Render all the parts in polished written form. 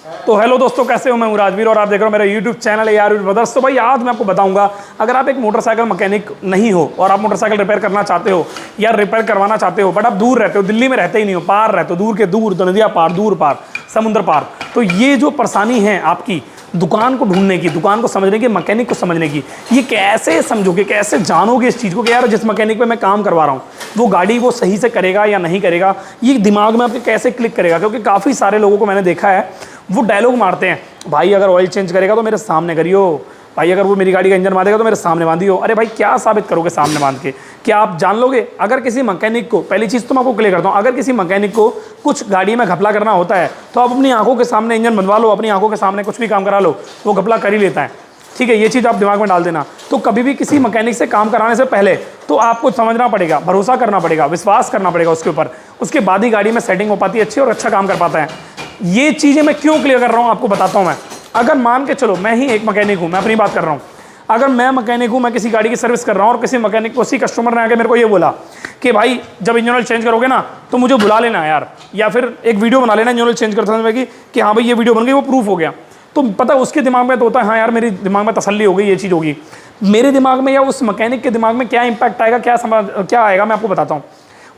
तो हेलो दोस्तों, कैसे हो? मैं हूं राजवीर और आप देख रहे हो मेरा यूट्यूब चैनल है यार ब्रदर्स। तो भाई आज मैं आपको बताऊंगा, अगर आप एक मोटरसाइकिल मैकेनिक नहीं हो और आप मोटरसाइकिल रिपेयर करना चाहते हो या रिपेयर करवाना चाहते हो, बट आप दूर रहते हो, दिल्ली में रहते ही नहीं हो, पार रहते हो, दूर के दूर, नदिया पार, दूर पार, समुद्र पार, तो ये जो परेशानी है आपकी दुकान को ढूंढने की, दुकान को समझने की, मैकेनिक को समझने की, ये कैसे समझोगे, कैसे जानोगे इस चीज़ को कि यार जिस मैकेनिक पे मैं काम करवा रहा हूँ वो गाड़ी वो सही से करेगा या नहीं करेगा, ये दिमाग में आपके कैसे क्लिक करेगा। क्योंकि काफ़ी सारे लोगों को मैंने देखा है, वो डायलॉग मारते हैं, भाई अगर ऑयल चेंज करेगा तो मेरे सामने करियो, भाई अगर वो मेरी गाड़ी का इंजन बांधेगा तो मेरे सामने बांधियो। अरे भाई क्या साबित करोगे सामने बांध के? क्या आप जान लोगे? अगर किसी मैकेनिक को, पहली चीज़ तो मैं आपको क्लियर करता हूँ, अगर किसी मैकेनिक को कुछ गाड़ी में घपला करना होता है तो आप अपनी आंखों के सामने इंजन बनवा लो, अपनी आंखों के सामने कुछ भी काम करा लो, वो घपला कर ही लेता है। ठीक है, ये चीज़ आप दिमाग में डाल देना। तो कभी भी किसी मैकेनिक से काम कराने से पहले तो आपको समझना पड़ेगा, भरोसा करना पड़ेगा, विश्वास करना पड़ेगा उसके ऊपर, उसके बाद ही गाड़ी में सेटिंग हो पाती है अच्छी और अच्छा काम कर पाता है। ये चीज़ें मैं क्यों क्लियर कर रहा हूँ आपको बताता हूँ। मैं अगर मान के चलो मैं ही एक मैकेनिक हूँ, मैं अपनी बात कर रहा हूँ, अगर मैं मैकेनिक हूँ, मैं किसी गाड़ी की सर्विस कर रहा हूँ और किसी मैकेनिक, उसी कस्टमर ने आके मेरे को ये बोला कि भाई जब इंजन ऑयल चेंज करोगे ना तो मुझे बुला लेना यार, या फिर एक वीडियो बना लेना इंजन ऑयल चेंज करते समय कि हाँ भाई ये वीडियो बन गई, वो प्रूफ हो गया, तो पता है उसके दिमाग में तो होता है हाँ यार मेरे दिमाग में तसल्ली हो गई, ये चीज़ होगी। मेरे दिमाग में या उस मैकेनिक के दिमाग में क्या इंपैक्ट आएगा, क्या आएगा, मैं आपको बताता हूँ।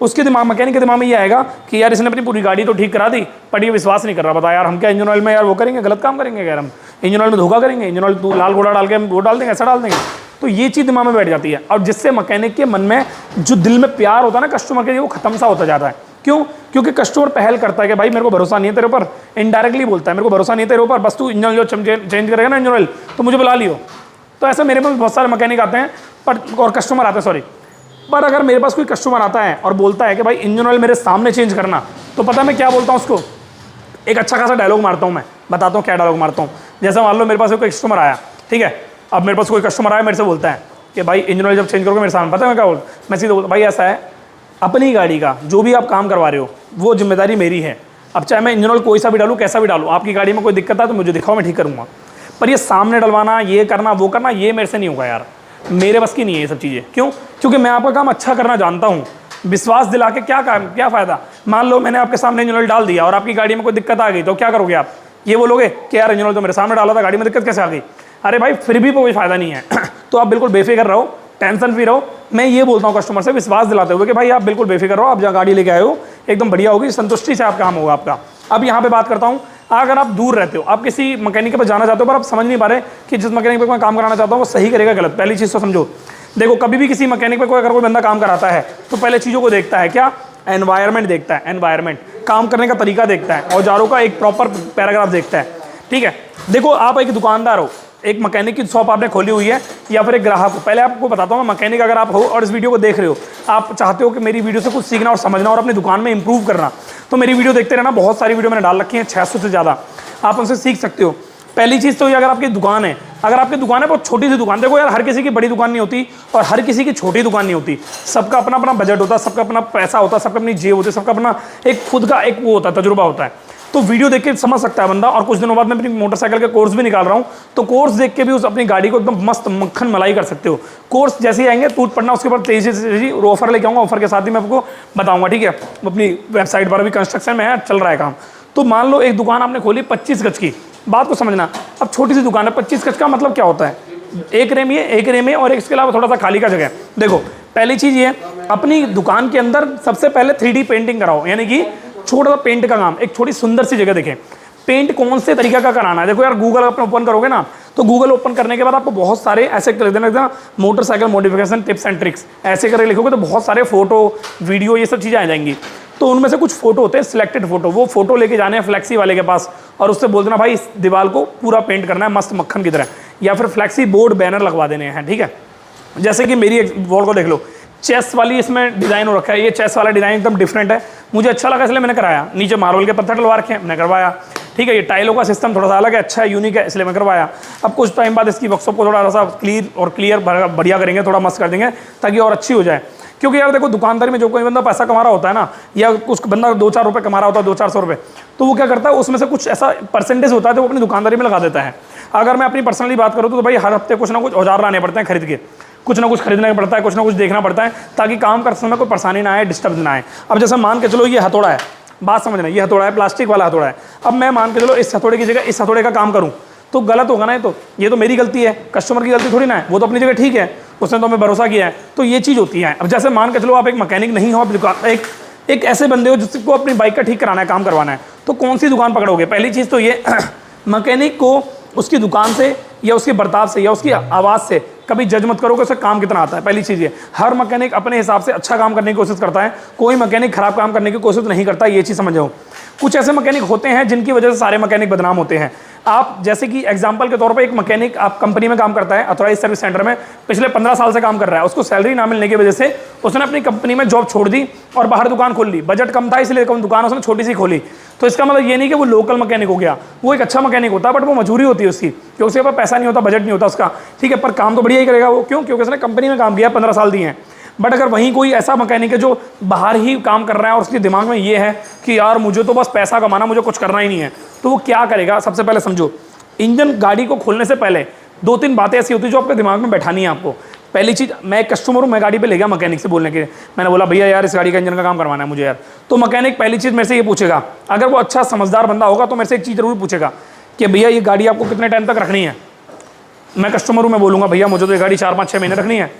उसके दिमाग, मैकेनिक के दिमाग में ये आएगा कि यार इसने अपनी पूरी गाड़ी तो ठीक करा दी, पर ये विश्वास नहीं कर रहा, बता यार हम क्या इंजन ऑयल में यार वो करेंगे, गलत काम करेंगे, यार हम इंजन ऑयल में धोखा करेंगे, इंजन ऑयल लाल घोड़ा डाल के हम वो डाल देंगे, ऐसा डाल देंगे। तो ये चीज़ दिमाग में बैठ जाती है और जिससे मैकेनिक के मन में जो दिल में प्यार होता है ना कस्टमर के लिए, वो खत्म सा होता जाता है। क्यों? क्योंकि कस्टमर पहल करता है कि भाई मेरे को भरोसा नहीं है तेरे ऊपर, इनडायरेक्टली बोलता है मेरे को भरोसा नहीं है तेरे ऊपर, बस तू इंजन जो चेंज करेगा ना इंजन ऑयल तो मुझे बुला लियो। तो ऐसा मेरे पास बहुत सारे मैकेनिक आते हैं पर, और कस्टमर आते हैं सॉरी, पर अगर मेरे पास कोई कस्टमर आता है और बोलता है कि भाई इंजन ऑयल मेरे सामने चेंज करना, तो पता मैं क्या बोलता हूँ उसको, एक अच्छा खासा डायलॉग मारता हूँ। मैं बताता हूँ क्या डायलॉग मारता हूँ। जैसे मान लो मेरे पास कोई कस्टमर आया, ठीक है, अब मेरे पास कोई कस्टमर आया मेरे से बोलता है कि भाई इंजन ऑयल जब चेंज करोगे मेरे सामने, पता है मैं क्या बोलता, मैं सीधे बोलता भाई ऐसा है, अपनी गाड़ी का जो भी आप काम करवा रहे हो वो जिम्मेदारी मेरी है। अब चाहे मैं इंजन ऑयल कोई सा भी डालूँ, कैसा भी डालूँ, आपकी गाड़ी में कोई दिक्कत है तो मुझे दिखाओ, मैं ठीक करूँगा, पर ये सामने डलवाना, ये करना, वो करना, ये मेरे से नहीं होगा यार, मेरे बस की नहीं है ये सब चीज़ें। क्यों? क्योंकि मैं आपका काम अच्छा करना जानता हूँ। विश्वास दिला के क्या काम, क्या फ़ायदा? मान लो मैंने आपके सामने इंजन ऑयल डाल दिया और आपकी गाड़ी में कोई दिक्कत आ गई तो क्या करोगे आप? ये बोलोगे कि यार इंजन ऑयल तो मेरे सामने डाला था, गाड़ी में दिक्कत कैसे आ गई? अरे भाई फिर भी कोई फ़ायदा नहीं है। तो आप बिल्कुल बेफिक्र रहो, टेंशन फ्री रहो। मैं ये बोलता हूँ कस्टमर से विश्वास दिलाते हुए कि भाई आप बिल्कुल बेफिक्र रहो, आप जहाँ गाड़ी लेके आए हो एकदम बढ़िया होगी, संतुष्टि से आप काम होगा आपका। अब यहाँ पे बात करता हूँ, अगर आप दूर रहते हो, आप किसी मैकेनिक के पास जाना चाहते हो पर आप समझ नहीं पा रहे कि जिस मैकेनिक पे मैं काम कराना चाहता हूँ वो सही करेगा गलत, पहली चीज़ तो समझो। देखो कभी भी किसी मैकेनिक पे अगर कोई बंदा काम कराता है तो पहले चीज़ों को देखता है, क्या? एनवायरनमेंट देखता है, एनवायरनमेंट, काम करने का तरीका देखता है, औजारों का एक प्रॉपर पैराग्राफ देखता है। ठीक है, देखो आप एक दुकानदार हो, एक मैकेनिक की शॉप आपने खोली हुई है या फिर एक ग्राहक हो। पहले आपको बताता हूँ, मैकेनिक अगर आप हो और इस वीडियो को देख रहे हो, आप चाहते हो कि मेरी वीडियो से कुछ सीखना और समझना और अपनी दुकान में इंप्रूव करना, तो मेरी वीडियो देखते रहना। बहुत सारी वीडियो मैंने डाल रखी हैं, 600 से ज़्यादा, आप उनसे सीख सकते हो। पहली चीज़ तो ये, अगर आपकी दुकान है, अगर आपकी दुकान है बहुत छोटी सी दुकान, देखो यार हर किसी की बड़ी दुकान नहीं होती और हर किसी की छोटी दुकान नहीं होती, सबका अपना अपना बजट होता है, सबका अपना पैसा होता है, सबका अपनी जेब होती है, सबका अपना एक खुद का एक वो होता है, तजुर्बा होता है। तो वीडियो देख के समझ सकता है बंदा। और कुछ दिनों बाद मैं अपनी मोटरसाइकिल का कोर्स भी निकाल रहा हूँ, तो कोर्स देख के भी उस अपनी गाड़ी को एकदम मस्त मक्खन मलाई कर सकते हो। कोर्स जैसे ही आएंगे टूट पड़ना, उसके बाद तेजी से ऑफर लेके आऊँगा, ऑफर के साथ ही मैं आपको बताऊँगा। ठीक है, अपनी वेबसाइट पर अभी कंस्ट्रक्शन में है, चल रहा है काम। तो मान लो एक दुकान आपने खोली 25 गज की, बात को समझना। अब छोटी सी दुकान है, 25 गज का मतलब क्या होता है? एक रेम ये, एक रेम है और इसके अलावा थोड़ा सा खाली का जगह। देखो पहली चीज़ ये, अपनी दुकान के अंदर सबसे पहले 3D पेंटिंग कराओ, यानी कि छोटा सा पेंट का काम, एक छोटी सुंदर सी जगह देखें। पेंट कौन से तरीके का कराना है? देखो यार गूगल अपने ओपन करोगे ना, तो गूगल ओपन करने के बाद आपको बहुत सारे ऐसे कर देना, motorcycle modification tips and tricks, ऐसे करके लिखोगे तो बहुत सारे फोटो, वीडियो, ये सब चीज़ें आ जाएंगी। तो उनमें से कुछ फोटो होते हैं सिलेक्टेड फोटो, वो फोटो लेके जाने हैं फ्लैक्सी वाले के पास और उससे बोल देना भाई इस दीवार को पूरा पेंट करना है मस्त मक्खन की तरह, या फिर फ्लैक्सी बोर्ड बैनर लगवा देने हैं। ठीक है, जैसे कि मेरी एक वॉल को देख लो, चेस वाली इसमें डिज़ाइन हो रखा है, ये चेस वाला डिज़ाइन एकदम डिफरेंट है, मुझे अच्छा लगा इसलिए मैंने कराया। नीचे मार्बल के पत्थर डलवा रखे हैं, मैंने करवाया। ठीक है, ये टाइलों का सिस्टम थोड़ा सा अलग है, अच्छा है, यूनिक है, इसलिए मैं करवाया। अब कुछ टाइम बाद इसकी वर्कशॉप को थोड़ा सा क्लियर बढ़िया करेंगे, थोड़ा मस्त कर देंगे ताकि और अच्छी हो जाए। क्योंकि यार देखो दुकानदारी में जो कोई बंदा पैसा कमा रहा होता है ना, या कुछ बंदा 2-4 रुपये कमा रहा होता है, 200-400 रुपये, तो वो क्या करता है, उसमें से कुछ ऐसा परसेंटेज होता है जो वो अपनी दुकानदारी में लगा देता है। अगर मैं अपनी पर्सनली बात करूँ तो भाई हर हफ्ते कुछ ना कुछ औजार लाने पड़ते हैं खरीद के, कुछ ना कुछ खरीदना पड़ता है, कुछ ना कुछ देखना पड़ता है ताकि काम करते समय कोई परेशानी ना आए, डिस्टर्ब ना आए। अब जैसे मान के चलो ये हथौड़ा है, बात समझना, ये हथौड़ा है, प्लास्टिक वाला हथौड़ा है। अब मैं मान के चलो इस हथौड़े की जगह इस हथौड़े का काम करूँ तो गलत होगा ना। ये तो मेरी गलती है, कस्टमर की गलती थोड़ी ना है। वो तो अपनी जगह ठीक है, उसने तो हमें भरोसा किया है। तो ये चीज़ होती है। अब जैसे मान के चलो आप एक मैकेनिक नहीं हो, आप दुकान एक ऐसे बंदे हो जिसको अपनी बाइक का ठीक कराना है, काम करवाना है, तो कौन सी दुकान पकड़ोगे? पहली चीज़ तो ये मैकेनिक को उसकी दुकान से या उसके बर्ताव से या उसकी आवाज़ से कभी जज मत करो कि उसका काम कितना आता है। पहली चीज़ ये, हर मैकेनिक अपने हिसाब से अच्छा काम करने की कोशिश करता है, कोई मैकेनिक खराब काम करने की कोशिश नहीं करता, ये चीज़ समझो। कुछ ऐसे मैकेनिक होते हैं जिनकी वजह से सारे मैकेनिक बदनाम होते हैं। आप जैसे कि एग्जांपल के तौर पे एक मैकेनिक आप कंपनी में काम करता है, ऑथराइज सर्विस सेंटर में, पिछले 15 साल से काम कर रहा है, उसको सैलरी ना मिलने की वजह से उसने अपनी कंपनी में जॉब छोड़ दी और बाहर दुकान खोल ली। बजट कम था इसलिए दुकान उसने छोटी सी खोली। तो इसका मतलब ये नहीं कि वो लोकल मैकेनिक हो गया, वो एक अच्छा मैकेनिक होता है, बट वो मजबूरी होती है उसकी, क्योंकि उसके पास पैसा नहीं होता, बजट नहीं होता उसका, ठीक है, पर काम तो बढ़िया ही करेगा वो। क्यों? क्योंकि उसने कंपनी में काम किया, 15 साल दिए हैं। बट अगर वहीं कोई ऐसा मैकेनिक है जो बाहर ही काम कर रहा है और उसके दिमाग में ये है कि यार मुझे तो बस पैसा कमाना, मुझे कुछ करना ही नहीं है, तो वो क्या करेगा? सबसे पहले समझो, इंजन गाड़ी को खोलने से पहले 2-3 बातें ऐसी होती है जो आपके दिमाग में बैठानी है आपको। पहली चीज़, मैं एक कस्टमर हूँ, मैं गाड़ी पे ले गया मैकेनिक से बोलने के लिए, मैंने बोला भैया यार इस गाड़ी का इंजन का काम करवाना है मुझे यार। तो मैकेनिक पहली चीज़ मेरे से ये पूछेगा, अगर वो अच्छा समझदार बंदा होगा तो मेरे से एक चीज़ जरूर पूछेगा कि भैया ये गाड़ी आपको कितने टाइम तक रखनी है। मैं कस्टमर हूँ, मैं बोलूँगा भैया मुझे तो ये गाड़ी 4-5-6 महीने रखनी है,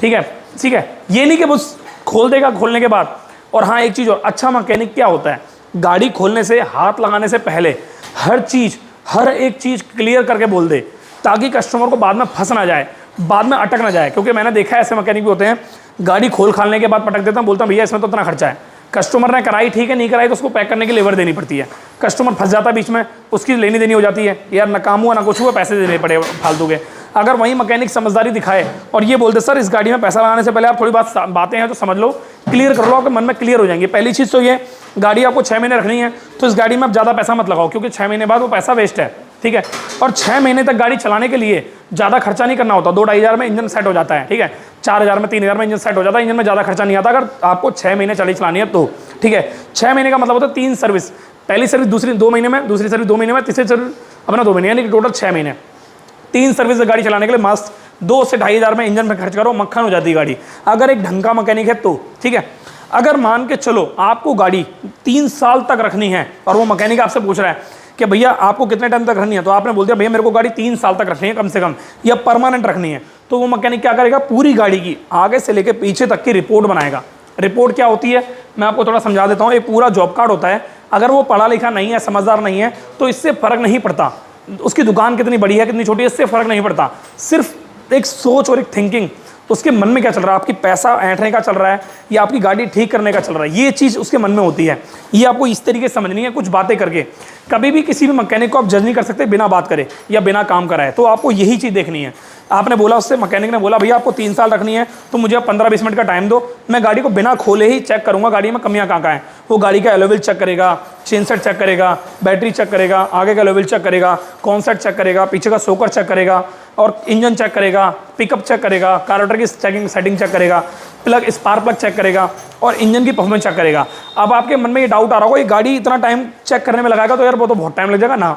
ठीक है, ठीक है। ये नहीं कि बस खोल देगा खोलने के बाद। और हाँ एक चीज़ और, अच्छा मैकेनिक क्या होता है, गाड़ी खोलने से हाथ लगाने से पहले हर एक चीज़ क्लियर करके बोल दे, ताकि कस्टमर को बाद में फंस ना जाए, बाद में अटक ना जाए। क्योंकि मैंने देखा है ऐसे मैकेनिक भी होते हैं, गाड़ी खोल खालने के बाद पटक देता हूँ, बोलता हूँ भैया इसमें तो इतना खर्चा है। कस्टमर ने कराई ठीक है, नहीं कराई तो उसको पैक करने की लेबर देनी पड़ती है। कस्टमर फंस जाता है बीच में, उसकी लेनी देनी हो जाती है, यार ना काम हुआ ना कुछ हुआ, पैसे देने पड़े फालतू के। अगर वहीं मैकेनिक समझदारी दिखाए और ये बोलते सर इस गाड़ी में पैसा लगाने से पहले आप थोड़ी बातें हैं तो समझ लो, क्लियर कर लो, आपके मन में क्लियर हो जाएंगे। पहली चीज़ तो ये, गाड़ी आपको 6 महीने रखनी है तो इस गाड़ी में आप ज़्यादा पैसा मत लगाओ, क्योंकि 6 महीने बाद वो पैसा वेस्ट है, ठीक है। और 6 महीने तक गाड़ी चलाने के लिए ज़्यादा खर्चा नहीं करना होता, 2-2.5 हज़ार में इंजन सेट हो जाता है, ठीक है। 4 हज़ार में 3 हज़ार में इंजन सेट हो जाता है, इंजन में ज़्यादा खर्चा नहीं आता अगर आपको 6 महीने चलानी है तो, ठीक है। 6 महीने का मतलब होता है 3 सर्विस, पहली सर्विस दूसरी 2 महीने में, दूसरी सर्विस 2 महीने में, तीसरी सर्विस अपना 2 महीने, यानी कि टोटल 6 महीने। 3 सर्विस गाड़ी चलाने के लिए मस्त 2 से 2.5 हज़ार में इंजन में खर्च करो, मक्खन हो जाती है गाड़ी, अगर एक ढंग का मैकेनिक है तो, ठीक है। अगर मान के चलो आपको गाड़ी 3 साल तक रखनी है और वो मैकेनिक आपसे पूछ रहा है कि भैया आपको कितने टाइम तक रखनी है, तो आपने बोल दिया भैया मेरे को गाड़ी 3 साल तक रखनी है कम से कम, या परमानेंट रखनी है, तो वो मैकेनिक क्या करेगा, पूरी गाड़ी की आगे से लेकर पीछे तक की रिपोर्ट बनाएगा। रिपोर्ट क्या होती है मैं आपको थोड़ा समझा देता हूँ। एक पूरा जॉब कार्ड होता है, अगर वो पढ़ा लिखा नहीं है, समझदार नहीं है, तो इससे फ़र्क नहीं पड़ता उसकी दुकान कितनी बड़ी है कितनी छोटी है, इससे फ़र्क नहीं पड़ता। सिर्फ एक सोच और एक थिंकिंग, उसके मन में क्या चल रहा है, आपकी पैसा ऐंठने का चल रहा है या आपकी गाड़ी ठीक करने का चल रहा है, ये चीज़ उसके मन में होती है। ये आपको इस तरीके से समझनी है, कुछ बातें करके। कभी भी किसी भी मैकेनिक को आप जज नहीं कर सकते बिना बात करे या बिना काम कराए, तो आपको यही चीज़ देखनी है। आपने बोला उससे, मैकेनिक ने बोला भैया आपको 3 साल रखनी है तो मुझे 15-20 मिनट का टाइम दो, मैं गाड़ी को बिना खोले ही चेक करूँगा गाड़ी में कमियाँ कहाँ हैं। वो गाड़ी का एलोविल चेक करेगा, चेन सेट चेक करेगा, बैटरी चेक करेगा, आगे का एलोविल चेक करेगा, कौन सेट चेक करेगा, पीछे का सोकर चेक करेगा और इंजन चेक करेगा, पिकअप चेक करेगा, कार्बोरेटर की सेटिंग चेक करेगा, प्लग स्पार्क प्लग चेक करेगा और इंजन की परफॉर्मेंस चेक करेगा। अब आपके मन में ये डाउट आ रहा होगा, ये गाड़ी इतना टाइम चेक करने में लगाएगा तो यार वो तो बहुत टाइम लग जाएगा ना।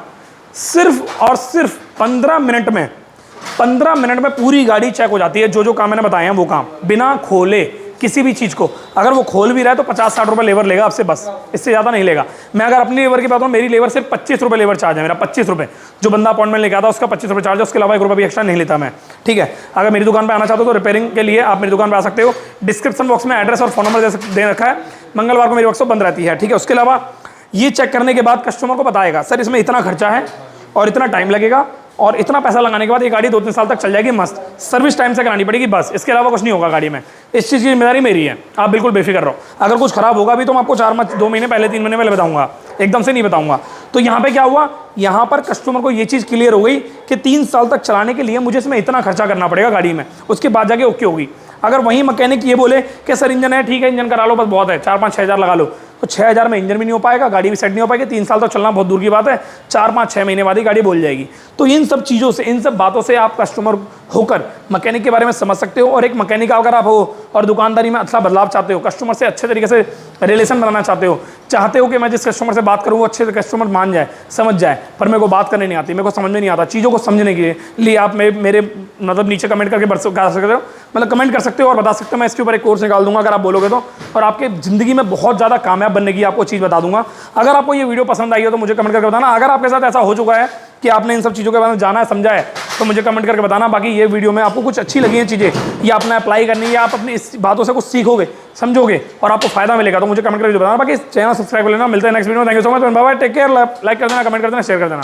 सिर्फ और सिर्फ 15 मिनट में पूरी गाड़ी चेक हो जाती है। जो काम मैंने बताए हैं वो काम बिना खोले किसी भी चीज़ को, अगर वो खोल भी रहा है तो 50-60 रुपये लेबर लेगा आपसे, बस इससे ज़्यादा नहीं लेगा। मैं अगर अपनी लेबर की बात करूँ, मेरी लेबर सिर्फ 25 रुपये लेबर चार्ज है मेरा, 25 रुपये। जो बंदा अपॉइंटमेंट लेके आता है उसका 25 रुपये चार्ज है, उसके अलावा 1 रुपये भी एक्स्ट्रा नहीं लेता मैं, ठीक है। अगर मेरी दुकान पर आना चाहते हो तो रिपेयरिंग के लिए आप मेरी दुकान पर आ सकते हो। डिस्क्रिप्शन बॉक्स में एड्रेस और फोन नंबर दे रखा है। मंगलवार को मेरी वर्कशॉप बंद रहती है, ठीक है। उसके अलावा ये चेक करने के बाद कस्टमर को बताएगा सर इसमें इतना खर्चा है और इतना टाइम लगेगा और इतना पैसा लगाने के बाद ये गाड़ी 2-3 साल तक चल जाएगी मस्त, सर्विस टाइम से करानी पड़ेगी, बस इसके अलावा कुछ नहीं होगा गाड़ी में। इस चीज़ की जिम्मेदारी मेरी है, आप बिल्कुल बेफिक्र रहो। अगर कुछ खराब होगा भी तो मैं आपको 2 महीने पहले 3 महीने पहले बताऊंगा, एकदम से नहीं बताऊंगा। तो यहाँ पे क्या हुआ, यहाँ पर कस्टमर को ये चीज़ क्लियर हो गई कि 3 साल तक चलाने के लिए मुझे इसमें इतना खर्चा करना पड़ेगा गाड़ी में, उसके बाद जाके ओके होगी। अगर वहीं मैकेनिक ये बोले कि सर इंजन है ठीक है, इंजन करा लो बस बहुत है, 4-5-6 हज़ार लगा लो, तो 6 हज़ार में इंजन भी नहीं हो पाएगा, गाड़ी भी सेट नहीं हो पाएगी। 3 साल तो चलना बहुत दूर की बात है, 4-5-6 महीने बाद ही गाड़ी बोल जाएगी। तो इन सब चीज़ों से, इन सब बातों से आप कस्टमर होकर मैकेनिक के बारे में समझ सकते हो। और एक मैकेनिक अगर आप हो और दुकानदारी में अच्छा बदलाव चाहते हो, कस्टमर से अच्छे तरीके से रिलेशन बनाना चाहते हो कि मैं जिस कस्टमर से बात करूँ वो अच्छे से कस्टमर मान जाए, समझ जाए, पर मेरे को बात करने नहीं आती, मेरे को समझ में नहीं आता, चीज़ों को समझने के लिए आप मेरे मतलब नीचे कमेंट करके कर सकते हो, मतलब कमेंट कर सकते हो और बता सकते हो। मैं इसके ऊपर एक कोर्स निकाल दूंगा अगर आप बोलोगे तो, और आपके ज़िंदगी में बहुत ज़्यादा कामयाब बनने की आपको चीज़ बता दूंगा। अगर आपको ये वीडियो पसंद आई हो तो मुझे कमेंट करके बताना। अगर आपके साथ ऐसा हो चुका है कि आपने इन सब चीज़ों के बारे में जाना है, समझा है, तो मुझे कमेंट करके बताना। बाकी ये वीडियो में आपको कुछ अच्छी लगी हैं चीज़ें, या आपने अप्लाई करनी है, या आप अपनी इस बातों से कुछ सीखोगे, समझोगे और आपको फायदा मिलेगा, तो मुझे कमेंट करके बताना। बाकी चैनल सब्सक्राइब कर लेना। मिलते हैं नेक्स्ट वीडियो में। Thank you so much, bye bye, take care. Like कर देना, कमेंट कर देना, शेयर कर देना।